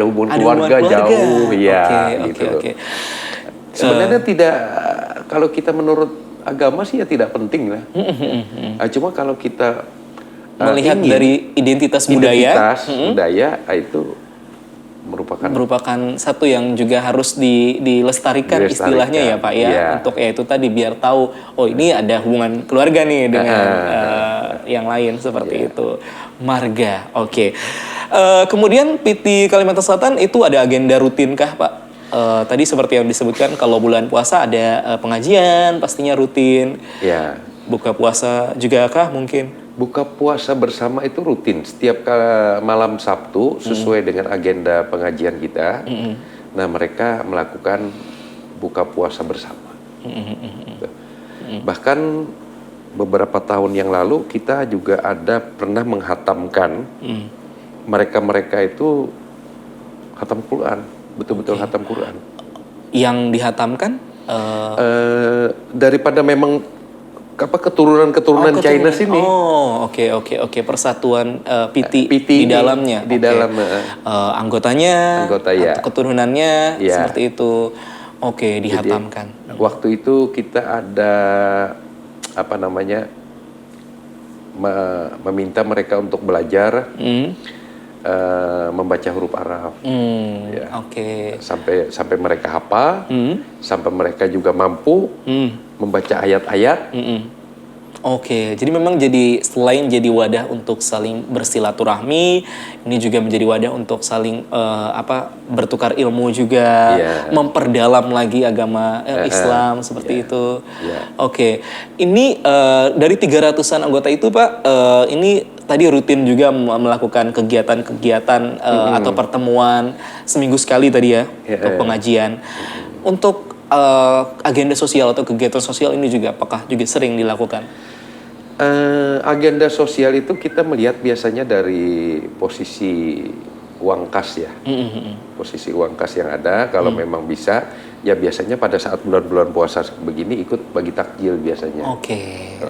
Speaker 2: hubungan keluarga jauh ya.
Speaker 1: Oke.
Speaker 2: Sebenarnya tidak, kalau kita menurut agama sih ya tidak penting lah. Cuma kalau kita
Speaker 1: melihat dari identitas budaya
Speaker 2: itu
Speaker 1: merupakan satu yang juga harus dilestarikan istilahnya ya Pak ya. Untuk itu tadi biar tahu ini ada hubungan keluarga nih dengan yang lain seperti itu. Marga. Oke. Kemudian PT Kalimantan Selatan itu ada agenda rutinkah Pak? Tadi seperti yang disebutkan kalau bulan puasa ada pengajian pastinya rutin.
Speaker 2: Ya.
Speaker 1: Buka puasa juga kah mungkin?
Speaker 2: Buka puasa bersama itu rutin setiap malam Sabtu sesuai dengan agenda pengajian kita. Nah, mereka melakukan buka puasa bersama. Bahkan beberapa tahun yang lalu kita juga pernah menghatamkan mereka itu khatam Quran. Betul-betul khatam Quran.
Speaker 1: Yang dihatamkan?
Speaker 2: Daripada memang keturunan China sini.
Speaker 1: Oh, oke. Persatuan PT di dalamnya.
Speaker 2: Di dalam
Speaker 1: anggotanya,
Speaker 2: ya.
Speaker 1: keturunannya seperti itu. Oke, dihatamkan.
Speaker 2: Jadi, waktu itu kita ada meminta mereka untuk belajar. Membaca huruf Arab,
Speaker 1: Oke.
Speaker 2: Sampai mereka hafal, sampai mereka juga mampu membaca ayat-ayat.
Speaker 1: Oke, jadi memang selain jadi wadah untuk saling bersilaturahmi, ini juga menjadi wadah untuk saling bertukar ilmu juga, memperdalam lagi agama Islam seperti itu. Oke, ini dari 300-an anggota itu Pak, ini tadi rutin juga melakukan kegiatan-kegiatan atau pertemuan seminggu sekali tadi ya untuk pengajian. Untuk agenda sosial atau kegiatan sosial ini juga apakah juga sering dilakukan?
Speaker 2: Agenda sosial itu kita melihat biasanya dari posisi uang kas ya. Posisi uang kas yang ada kalau memang bisa ya biasanya pada saat bulan-bulan puasa begini ikut bagi takjil biasanya.
Speaker 1: Oke.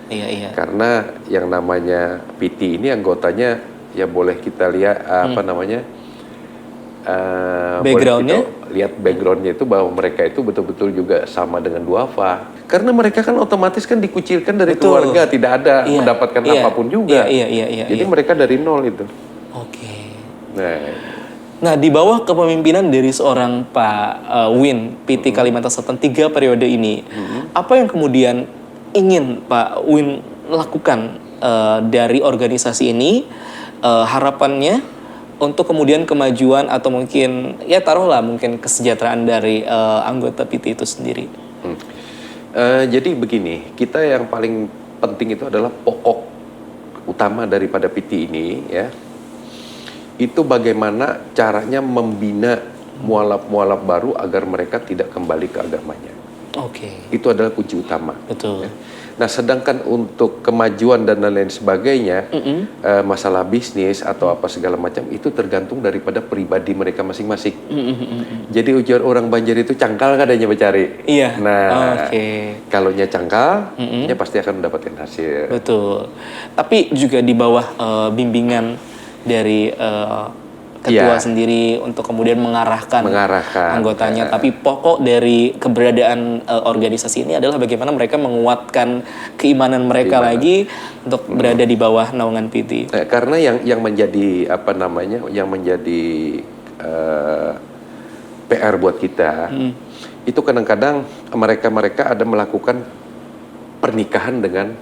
Speaker 1: Iya.
Speaker 2: Karena yang namanya PT ini anggotanya ya boleh kita lihat apa namanya
Speaker 1: Backgroundnya?
Speaker 2: boleh kita lihat backgroundnya itu bahwa mereka itu betul-betul juga sama dengan duafa. Karena mereka kan otomatis kan dikucilkan dari
Speaker 1: Betul.
Speaker 2: keluarga, tidak ada
Speaker 1: Iya,
Speaker 2: mendapatkan
Speaker 1: iya.
Speaker 2: apapun juga.
Speaker 1: Iya.
Speaker 2: Jadi mereka dari nol itu.
Speaker 1: Oke.
Speaker 2: Nah,
Speaker 1: Nah, di bawah kepemimpinan dari seorang Pak Win, PT Kalimantan Selatan 3 periode ini, apa yang kemudian ingin Pak Win lakukan dari organisasi ini, harapannya untuk kemudian kemajuan atau mungkin, ya taruhlah mungkin kesejahteraan dari anggota PT itu sendiri?
Speaker 2: jadi begini, kita yang paling penting itu adalah pokok utama daripada PT ini ya. Itu bagaimana caranya membina mualaf-mualaf baru agar mereka tidak kembali ke agamanya.
Speaker 1: Oke.
Speaker 2: Itu adalah kunci utama.
Speaker 1: Betul.
Speaker 2: Ya. Nah, sedangkan untuk kemajuan dan lain sebagainya, masalah bisnis atau apa segala macam itu tergantung daripada pribadi mereka masing-masing. Jadi ujar orang Banjar itu cangkal kadanya mencari.
Speaker 1: Iya.
Speaker 2: Nah, kalau nya cangkal, nya pasti akan mendapatkan hasil.
Speaker 1: Betul. Tapi juga di bawah bimbingan dari ketua sendiri untuk kemudian mengarahkan anggotanya. Tapi pokok dari keberadaan organisasi ini adalah bagaimana mereka menguatkan keimanan mereka lagi untuk berada di bawah naungan PT.
Speaker 2: Karena yang menjadi apa namanya, yang menjadi PR buat kita itu kadang-kadang mereka ada melakukan pernikahan dengan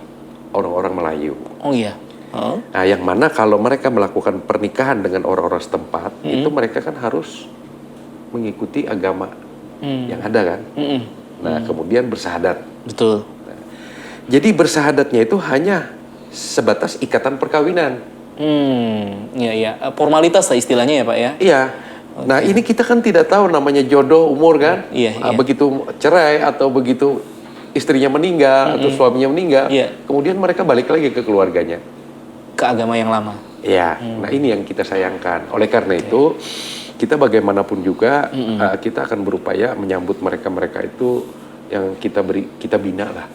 Speaker 2: orang-orang Melayu.
Speaker 1: Oh iya.
Speaker 2: Nah, yang mana kalau mereka melakukan pernikahan dengan orang-orang setempat, itu mereka kan harus mengikuti agama yang ada kan. Nah, kemudian bersahadat.
Speaker 1: Betul.
Speaker 2: Nah, jadi bersahadatnya itu hanya sebatas ikatan perkawinan.
Speaker 1: Iya. Formalitas lah istilahnya ya Pak ya.
Speaker 2: Iya. Nah, ini kita kan tidak tahu namanya jodoh umur kan.
Speaker 1: Iya.
Speaker 2: Begitu cerai atau begitu istrinya meninggal atau suaminya meninggal, kemudian mereka balik lagi ke keluarganya.
Speaker 1: Ke agama yang lama.
Speaker 2: Ya, nah ini yang kita sayangkan. Oleh karena itu, kita bagaimanapun juga kita akan berupaya menyambut mereka itu yang kita bina lah,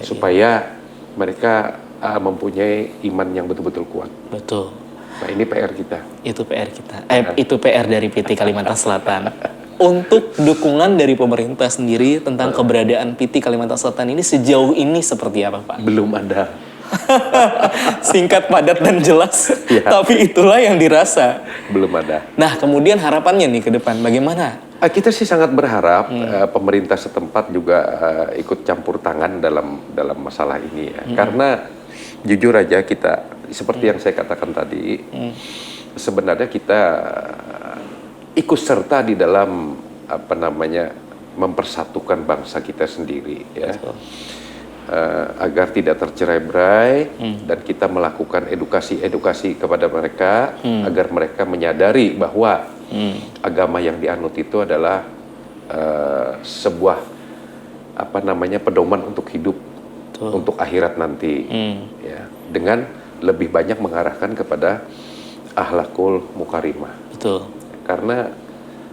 Speaker 2: supaya mereka mempunyai iman yang betul-betul kuat.
Speaker 1: Betul.
Speaker 2: Nah ini PR kita.
Speaker 1: Itu PR kita. Itu PR dari PT Kalimantan Selatan. Untuk dukungan dari pemerintah sendiri tentang keberadaan PT Kalimantan Selatan ini sejauh ini seperti apa Pak?
Speaker 2: Belum ada.
Speaker 1: Singkat, padat, dan jelas. Tapi itulah yang dirasa.
Speaker 2: Belum ada.
Speaker 1: Nah, kemudian harapannya nih ke depan, bagaimana?
Speaker 2: Kita sih sangat berharap pemerintah setempat juga ikut campur tangan dalam masalah ini ya. Karena jujur aja kita, seperti yang saya katakan tadi, sebenarnya kita ikut serta di dalam apa namanya mempersatukan bangsa kita sendiri ya. Agar tidak tercerai-berai dan kita melakukan edukasi kepada mereka agar mereka menyadari bahwa agama yang dianut itu adalah sebuah apa namanya pedoman untuk hidup untuk akhirat nanti ya, dengan lebih banyak mengarahkan kepada akhlakul mukarimah.
Speaker 1: Betul.
Speaker 2: Karena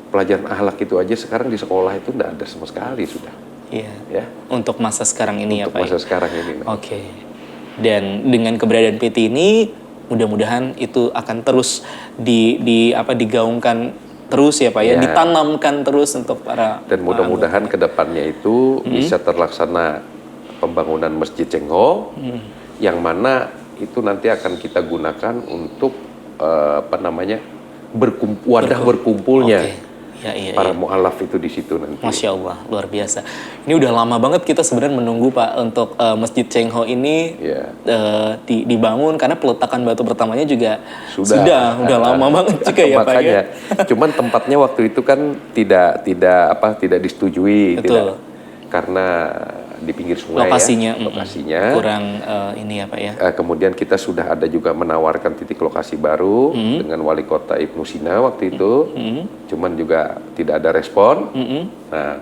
Speaker 2: pelajaran akhlak itu aja sekarang di sekolah itu tidak ada sama sekali sudah.
Speaker 1: Iya. Ya. Untuk masa sekarang ini
Speaker 2: untuk
Speaker 1: ya Pak.
Speaker 2: Masa sekarang ini.
Speaker 1: Oke. Dan dengan keberadaan PT ini, mudah-mudahan itu akan terus digaungkan terus ya Pak ya, ditanamkan terus untuk para. Dan
Speaker 2: mudah-mudahan kedepannya itu bisa terlaksana pembangunan Masjid Cengho, yang mana itu nanti akan kita gunakan untuk apa namanya wadah berkumpulnya. Para mu'alaf itu di situ nanti.
Speaker 1: Masya Allah, luar biasa. Ini udah lama banget kita sebenarnya menunggu Pak untuk Masjid Cengho ini dibangun, karena peletakan batu pertamanya juga sudah lama banget juga ya Pak ya.
Speaker 2: Cuman tempatnya waktu itu kan tidak disetujui. Betul. Karena di pinggir sungai lokasinya
Speaker 1: kurang ini ya Pak ya.
Speaker 2: Kemudian kita sudah ada juga menawarkan titik lokasi baru dengan wali kota Ibnu Sina waktu itu, cuman juga tidak ada respon. Nah,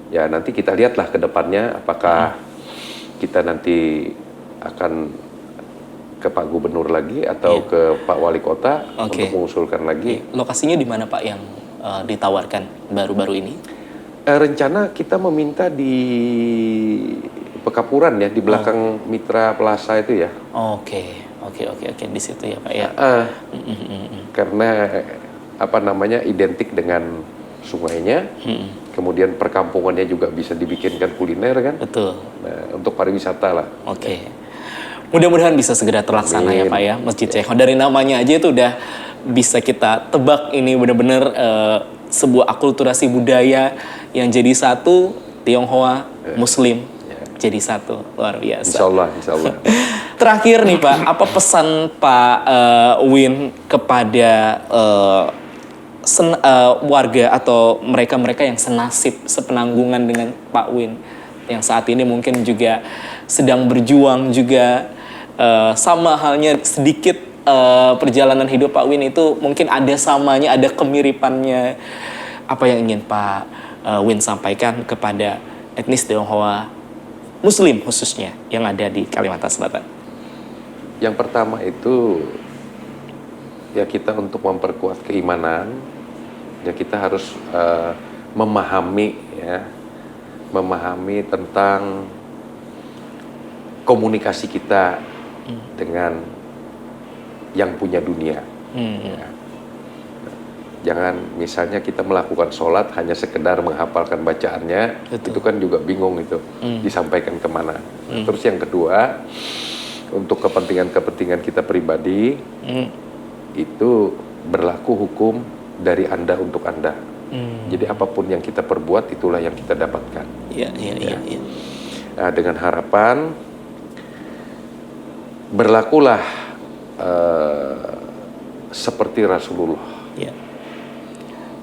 Speaker 2: ya nanti kita lihatlah ke depannya apakah kita nanti akan ke Pak Gubernur lagi atau ke Pak Wali Kota untuk mengusulkan lagi.
Speaker 1: Lokasinya di mana Pak yang ditawarkan baru-baru ini?
Speaker 2: Rencana kita meminta di Pekapuran ya, di belakang Mitra Plaza itu ya.
Speaker 1: Oke, di situ ya Pak ya.
Speaker 2: Karena identik dengan sungainya, kemudian perkampungannya juga bisa dibikinkan kuliner kan.
Speaker 1: Betul.
Speaker 2: Nah, untuk pariwisata lah.
Speaker 1: Oke. Mudah-mudahan bisa segera terlaksana ya Pak ya, Masjid Ceko. Dari namanya aja itu udah bisa kita tebak ini benar-benar sebuah akulturasi budaya yang jadi satu, Tionghoa, Muslim jadi satu, luar biasa.
Speaker 2: Insya Allah.
Speaker 1: Terakhir nih Pak, apa pesan Pak Win kepada warga atau mereka-mereka yang senasib, sepenanggungan dengan Pak Win, yang saat ini mungkin juga sedang berjuang juga, sama halnya sedikit perjalanan hidup Pak Win itu mungkin ada samanya, ada kemiripannya. Apa yang ingin Pak Win sampaikan kepada etnis Tionghoa Muslim khususnya yang ada di Kalimantan Selatan?
Speaker 2: Yang pertama itu ya, kita untuk memperkuat keimanan ya kita harus memahami tentang komunikasi kita dengan yang punya dunia. Ya. Jangan misalnya kita melakukan sholat hanya sekedar menghafalkan bacaannya. Betul. Itu kan juga bingung itu disampaikan kemana. Terus yang kedua, untuk kepentingan kita pribadi, itu berlaku hukum dari Anda untuk Anda. Jadi apapun yang kita perbuat, itulah yang kita dapatkan. Iya. Nah, dengan harapan berlakulah seperti Rasulullah. Ya.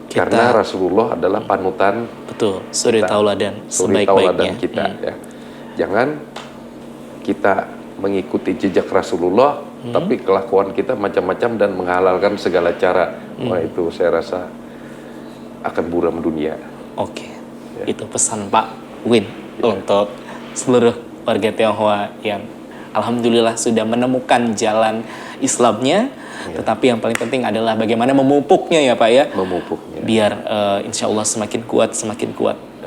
Speaker 2: Karena Rasulullah adalah panutan.
Speaker 1: Betul, suri tauladan sebaik-baiknya
Speaker 2: kita. Ya. Jangan kita mengikuti jejak Rasulullah, tapi kelakuan kita macam-macam dan menghalalkan segala cara. Wah, itu saya rasa akan buram dunia.
Speaker 1: Oke, itu pesan Pak Win untuk seluruh warga Tionghoa yang alhamdulillah sudah menemukan jalan Islamnya. Tetapi yang paling penting adalah bagaimana memupuknya ya Pak ya.
Speaker 2: Memupuknya.
Speaker 1: Biar insya Allah semakin kuat.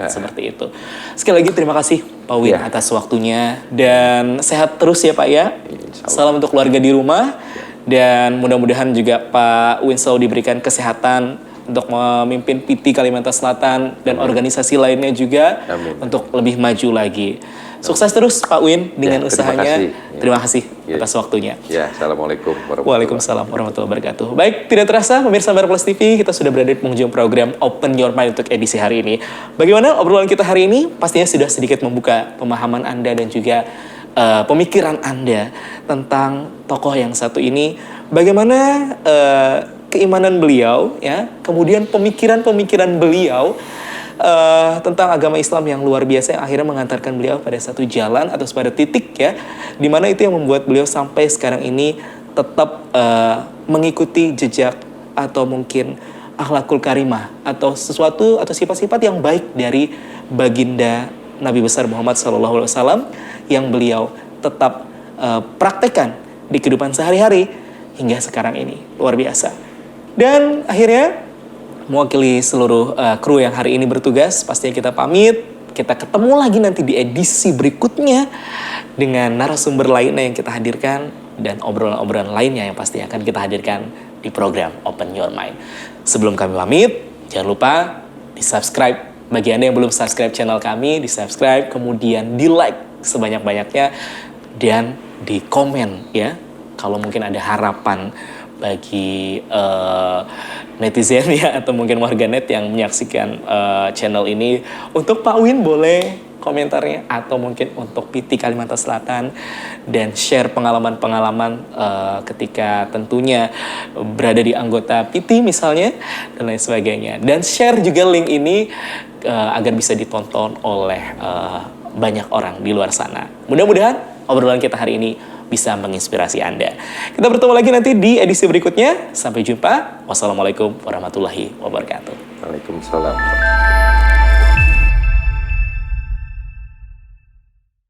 Speaker 1: Seperti itu. Sekali lagi terima kasih Pak Win atas waktunya. Dan sehat terus ya Pak ya. Salam untuk keluarga di rumah. Dan mudah-mudahan juga Pak Win selalu diberikan kesehatan untuk memimpin PT Kalimantan Selatan. Dan organisasi lainnya juga. Untuk lebih maju lagi. Sukses terus Pak Win dengan usahanya. Terima kasih atas waktunya.
Speaker 2: Ya, Assalamualaikum warahmatullahi wabarakatuh.
Speaker 1: Waalaikumsalam warahmatullahi wabarakatuh. Baik, tidak terasa pemirsa MerVelas TV, kita sudah berada di penghujung program Open Your Mind untuk edisi hari ini. Bagaimana obrolan kita hari ini? Pastinya sudah sedikit membuka pemahaman Anda dan juga pemikiran Anda tentang tokoh yang satu ini. Bagaimana keimanan beliau, ya, kemudian pemikiran-pemikiran beliau tentang agama Islam yang luar biasa yang akhirnya mengantarkan beliau pada satu jalan atau pada titik ya, dimana itu yang membuat beliau sampai sekarang ini tetap mengikuti jejak atau mungkin akhlakul karimah atau sesuatu atau sifat-sifat yang baik dari baginda Nabi besar Muhammad SAW yang beliau tetap praktekkan di kehidupan sehari-hari hingga sekarang ini. Luar biasa. Dan akhirnya mewakili seluruh kru yang hari ini bertugas, pastinya kita pamit. Kita ketemu lagi nanti di edisi berikutnya dengan narasumber lainnya yang kita hadirkan dan obrolan-obrolan lainnya yang pasti akan kita hadirkan di program Open Your Mind. Sebelum kami pamit, jangan lupa di-subscribe. Bagi Anda yang belum subscribe channel kami, di-subscribe, kemudian di-like sebanyak-banyaknya dan di-komen ya. Kalau mungkin ada harapan bagi netizen ya atau mungkin warganet yang menyaksikan channel ini, untuk Pak Win boleh komentarnya atau mungkin untuk PT Kalimantan Selatan dan share pengalaman-pengalaman ketika tentunya berada di anggota PT misalnya dan lain sebagainya, dan share juga link ini agar bisa ditonton oleh banyak orang di luar sana. Mudah-mudahan obrolan kita hari ini bisa menginspirasi Anda. Kita bertemu lagi nanti di edisi berikutnya. Sampai jumpa. Wassalamualaikum warahmatullahi wabarakatuh.
Speaker 2: Waalaikumsalam.